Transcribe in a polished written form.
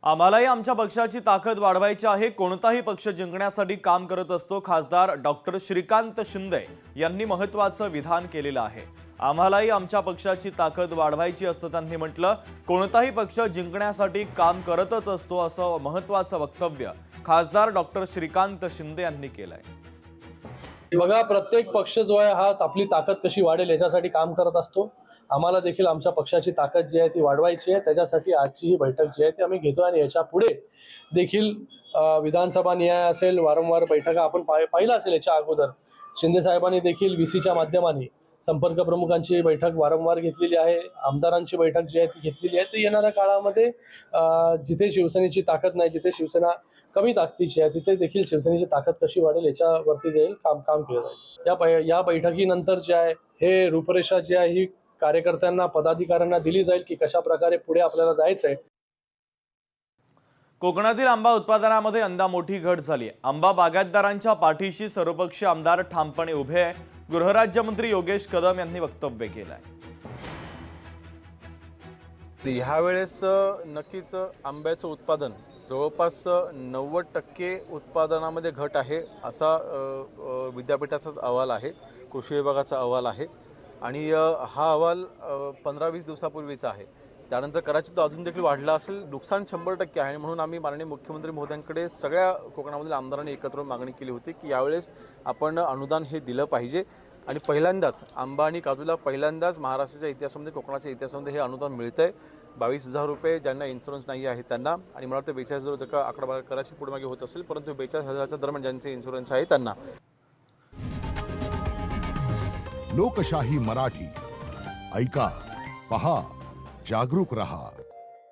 आम्हालाही आमच्या पक्षाची ताकद वाढवायची आहे। कोणताही पक्ष जिंकण्यासाठी काम करत असतो। खासदार डॉक्टर श्रीकांत शिंदे यांनी महत्त्वाचं विधान केलेलं आहे। आम्हालाही आमच्या पक्षाची ताकद वाढवायची असतं त्यांनी म्हटलं। कोणताही पक्ष जिंकण्यासाठी काम करतच असतो असं महत्त्वाचं वक्तव्य खासदार डॉक्टर श्रीकांत शिंदे यांनी केलंय। बघा, प्रत्येक पक्ष जो आहे हा आपली ताकद कशी वाढेल याच्यासाठी काम करत असतो। आम्हाला देखील आमच्या पक्षाची ताकद जी आहे ती वाढवायची आहे। त्याच्यासाठी आजची ही बैठक जी आहे ती आम्ही घेतो आणि याच्या पुढे देखील विधानसभा न्याय असेल, वारंवार बैठका आपण पाहिलं असेल। याच्या अगोदर शिंदे साहेबांनी देखील VCच्या माध्यमाने संपर्क प्रमुखांची बैठक वारंवार घेतलेली आहे। आमदारांची बैठक जी आहे ती घेतलेली आहे। तर येणाऱ्या काळामध्ये जिथे शिवसेनेची ताकद नाही, जिथे शिवसेना कमी ताकदीची आहे, तिथे देखील शिवसेनेची ताकद कशी वाढेल याच्यावरती जाईल काम केलं जाईल। या बैठकीनंतर जे आहे हे रूपरेषा जी आहे ही कार्यकर्त्यांना, पदाधिकाऱ्यांना दिली जाईल की कशा प्रकारे पुढे आपल्याला जायचंय। कोकणातील आंबा उत्पादनामध्ये यंदा मोठी घट झाली। आंबा बागायतदारांच्या पाठीशी सर्वपक्षीय आमदार ठामपणे उभे आहे। गृहराज्यमंत्री योगेश कदम यांनी वक्तव्य केलंय। ह्यावेळेस नक्कीच आंब्याचं उत्पादन जवळपास 90% उत्पादनामध्ये घट आहे असा विद्यापीठाचाच अहवाल आहे, कृषी विभागाचा अहवाल आहे आणि हा अहवाल 15-20 दिवसापूर्वीचा आहे। त्यानंतर कदाचित तो अजून देखील वाढला असेल। नुकसान 100% आहे म्हणून आम्ही माननीय मुख्यमंत्री महोदयांकडे सगळ्या कोकणामधील आमदारांनी एकत्र मागणी केली होती की यावेळेस आपण अनुदान हे दिलं पाहिजे आणि पहिल्यांदाच आंबा आणि काजूला पहिल्यांदाच महाराष्ट्राच्या इतिहासामध्ये, कोकणाच्या इतिहासामध्ये हे अनुदान मिळतंय। 22,000 रुपये ज्यांना इन्शुरन्स नाही आहे त्यांना, आणि मला वाटतं 42,000 जर का आकडा कदाचित पुढे मागे होत असेल, परंतु 42,000च्या दरम्यान ज्यांचे इन्शुरन्स आहे त्यांना। लोकशाही मराठी ऐका, पहा, जागरूक रहा।